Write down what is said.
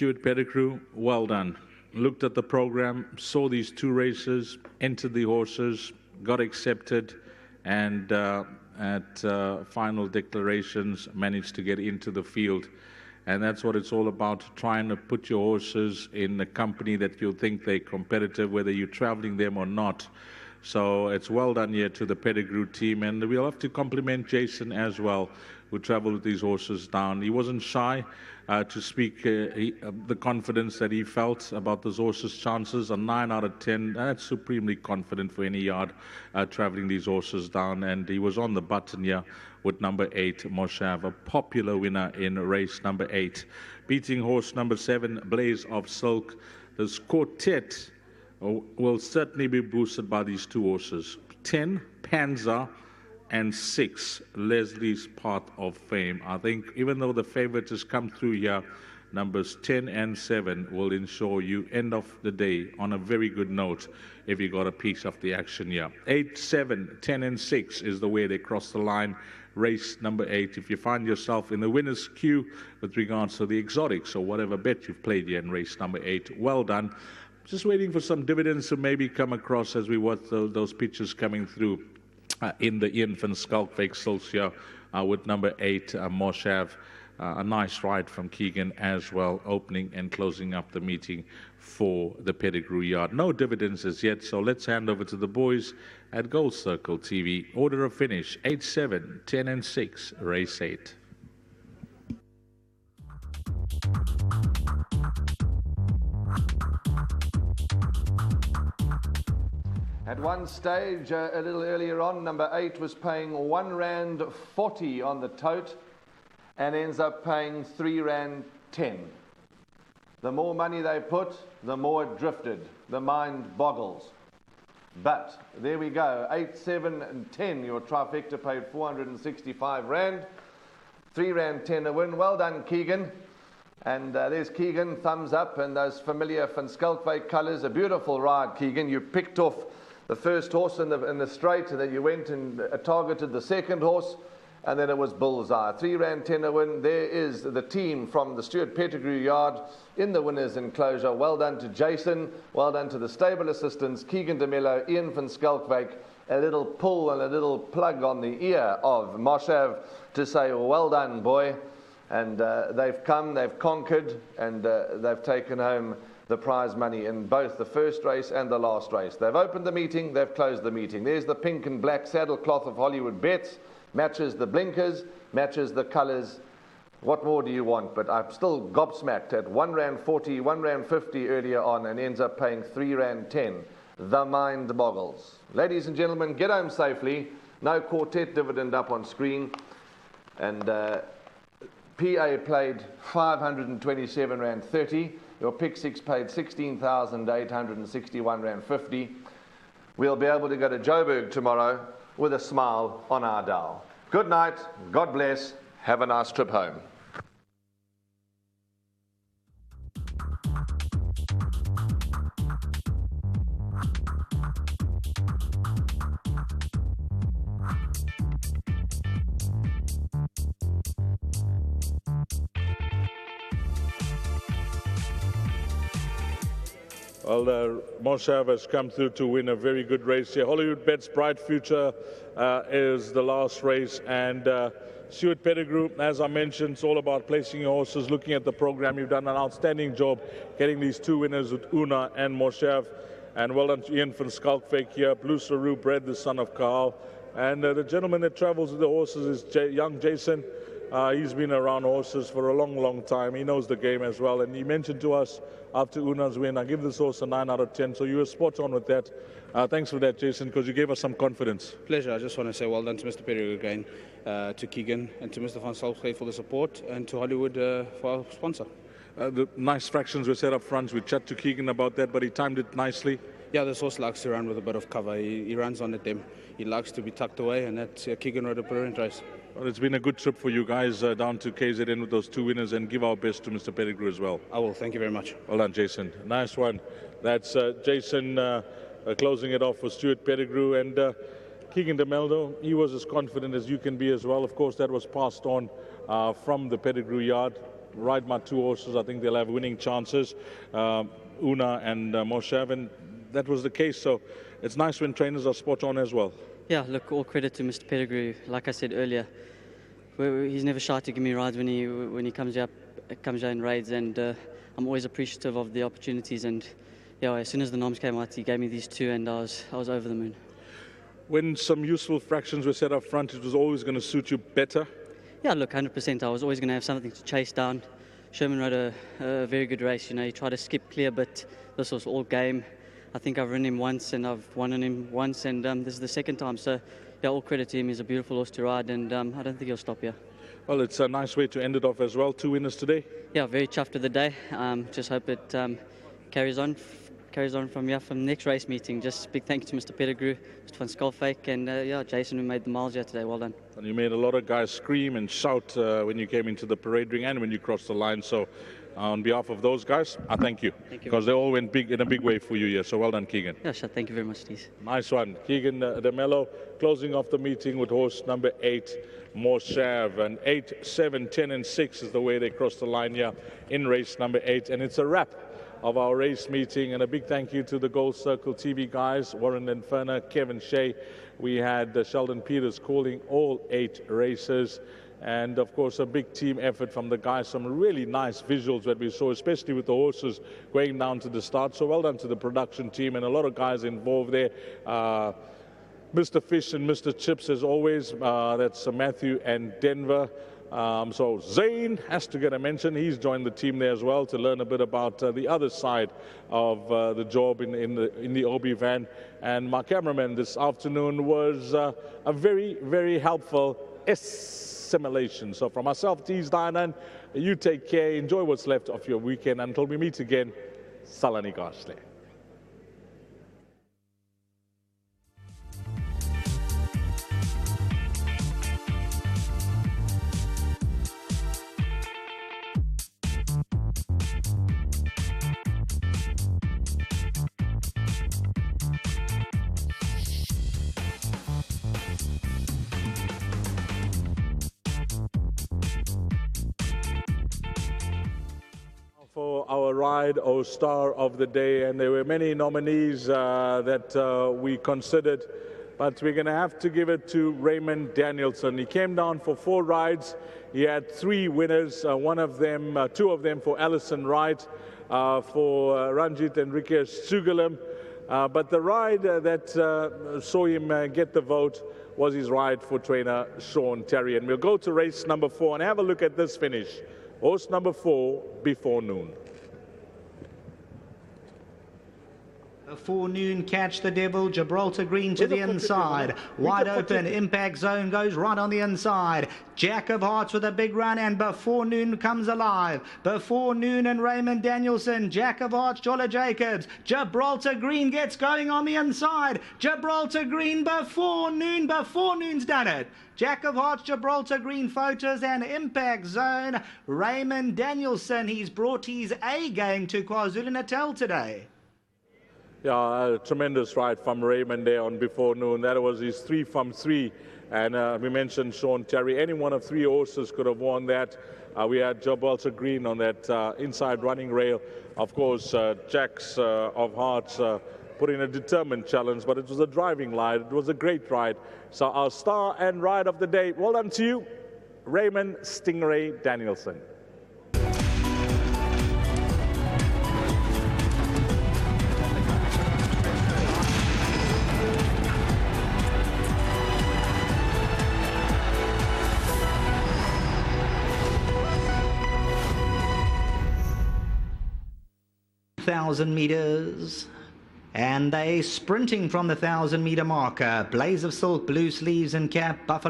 Stuart Pettigrew, well done. Looked at the program, saw these two races, entered the horses, got accepted, and at final declarations managed to get into the field. And that's what it's all about, trying to put your horses in a company that you think they're competitive, whether you're traveling them or not. So it's well done here to the Pettigrew team, and we'll have to compliment Jason as well, who traveled with these horses down. He wasn't shy to speak the confidence that he felt about those horses' chances. A 9 out of 10, that's supremely confident for any yard traveling these horses down. And he was on the button here with number 8, Moshav, a popular winner in race number 8. Beating horse number 7, Blaze of Silk. This quartet will certainly be boosted by these two horses. 10, Panzer, and 6, Leslie's Path of Fame. I think even though the favorite has come through here, numbers 10 and 7 will ensure you end off the day on a very good note if you got a piece of the action here. 8, 7, 10 and 6 is the way they cross the line. Race number 8, if you find yourself in the winner's queue with regards to the exotics or whatever bet you've played here in race number 8, well done. Just waiting for some dividends to maybe come across as we watch those pictures coming through in the Ian van Schalkwyk Silks here with number 8, Moshav. A nice ride from Keegan as well, opening and closing up the meeting for the Pettigrew yard. No dividends as yet, so let's hand over to the boys at Gold Circle TV. Order of finish, 8, 7, 10 and 6, race 8. At one stage, a little earlier on, number 8 was paying R1.40 on the tote and ends up paying R3.10. The more money they put, the more it drifted. The mind boggles. But there we go, 8, 7 and 10, your trifecta paid R465. R3.10 a win. Well done, Keegan. And there's Keegan, thumbs up, and those familiar Van Schalkwyk colours. A beautiful ride, Keegan. You picked off the first horse in the straight, and then you went and targeted the second horse, and then it was bullseye. R3.10 a win. There is the team from the Stuart Pettigrew yard in the winner's enclosure. Well done to Jason. Well done to the stable assistants, Keegan de Mello, Ian van Schalkwyk. A little pull and a little plug on the ear of Moshav to say, well done, boy. And they've come, they've conquered, and they've taken home the prize money in both the first race and the last race. They've opened the meeting, they've closed the meeting. There's the pink and black saddlecloth of Hollywood Bets, matches the blinkers, matches the colours. What more do you want? But I'm still gobsmacked at R1.40, R1.50 earlier on, and ends up paying R3.10. The mind boggles. Ladies and gentlemen, get home safely. No quartet dividend up on screen. And PA played R527.30. Your pick 6 paid R16,861.50. We'll be able to go to Joburg tomorrow with a smile on our dial. Good night. God bless. Have a nice trip home. Well, Moshav has come through to win a very good race here. Hollywood Bet's Bright Future is the last race, and Stuart Pettigrew, as I mentioned, it's all about placing your horses, looking at the program. You've done an outstanding job getting these two winners with Una and Moshav, and well done to Ian van Schalkwyk here. Blue Saru bred the son of Kahal, and the gentleman that travels with the horses is young Jason. He's been around horses for a long, long time. He knows the game as well. And he mentioned to us after Una's win, I give this horse a 9 out of 10. So you were spot on with that. Thanks for that, Jason, because you gave us some confidence. Pleasure. I just want to say well done to Mr. Pettigrew again, to Keegan and to Mr. Van Schalkwyk for the support, and to Hollywood for our sponsor. The nice fractions were set up front. We chat to Keegan about that, but he timed it nicely. Yeah, this horse likes to run with a bit of cover. He runs on the dim. He likes to be tucked away, and that's Keegan rode a brilliant race. Well, it's been a good trip for you guys down to KZN with those two winners, and give our best to Mr. Pettigrew as well. I will. Thank you very much. Well done, Jason. Nice one. That's Jason closing it off for Stuart Pettigrew. And Keegan de Mello, he was as confident as you can be as well. Of course, that was passed on from the Pettigrew yard. ride my two horses. I think they'll have winning chances, Una and Moshev, and that was the case. So it's nice when trainers are spot on as well. Yeah, look, all credit to Mr. Pettigrew. Like I said earlier, he's never shy to give me rides when he comes out in raids, and I'm always appreciative of the opportunities. And yeah, as soon as the noms came out, he gave me these two, and I was over the moon. When some useful fractions were set up front, it was always going to suit you better? Yeah, look, 100%. I was always going to have something to chase down. Sherman rode a very good race. You know, he tried to skip clear, but this was all game. I think I've ridden him once, and I've won on him once, and this is the second time. So, yeah, all credit to him. He's a beautiful horse to ride, and I don't think he'll stop here. Well, it's a nice way to end it off as well. 2 winners today. Yeah, very chuffed with the day. Just hope it carries on from here, from the next race meeting. Just big thank you to Mr. Pettigrew, Mr. Van Skalkwyk, and yeah, Jason, who made the miles here today. Well done. And you made a lot of guys scream and shout when you came into the parade ring and when you crossed the line. So on behalf of those guys, I thank you. Thank you. Because they all went big in a big way for you here. So well done, Keegan. Yeah, sure. Thank you very much, Steve. Nice one. Keegan De Mello closing off the meeting with horse number 8, Moshev. And 8, 7, 10 and 6 is the way they crossed the line here in race number 8. And it's a wrap of our race meeting, and a big thank you to the Gold Circle TV guys, Warren Linferner, Kevin Shea. We had Sheldon Peters calling all 8 races, and of course a big team effort from the guys. Some really nice visuals that we saw, especially with the horses going down to the start. So well done to the production team, and a lot of guys involved there. Mr. Fish and Mr. Chips as always. That's Matthew and Denver. So Zane has to get a mention. He's joined the team there as well to learn a bit about the other side of the job in the OB van. And my cameraman this afternoon was a very, very helpful assimilation. So from myself, Tees Dinan, you take care. Enjoy what's left of your weekend. Until we meet again, Salani Gashle. For our ride or star of the day, and there were many nominees that we considered, but we're going to have to give it to Raymond Danielson. He came down for 4 rides. He had 3 winners, 2 of them for Alison Wright, for Ranjit and Rikesh Sugalam. But the ride that saw him get the vote was his ride for trainer Sean Terry. And we'll go to race number 4 and have a look at this finish. Horse number 4, Before Noon. Before Noon, Catch the Devil, Gibraltar Green to the inside. Wide open, Impact Zone goes right on the inside. Jack of Hearts with a big run, and Before Noon comes alive. Before Noon and Raymond Danielson. Jack of Hearts, Jola Jacobs. Gibraltar Green gets going on the inside. Gibraltar Green, Before Noon. Before Noon's done it. Jack of Hearts, Gibraltar Green Photos, and Impact Zone. Raymond Danielson, he's brought his A game to KwaZulu-Natal today. Yeah, a tremendous ride from Raymond there on Before Noon. That was his 3 from 3. And we mentioned Sean Terry. Any one of 3 horses could have won that. We had Gibraltar Green on that inside running rail. Of course, Jack's of Hearts put in a determined challenge, but it was a driving ride. It was a great ride. So our star and ride of the day, well done to you, Raymond Stingray Danielson. Thousand meters, and they sprinting from the 1,000-meter marker. Blaze of Silk, blue sleeves and cap, Buffalo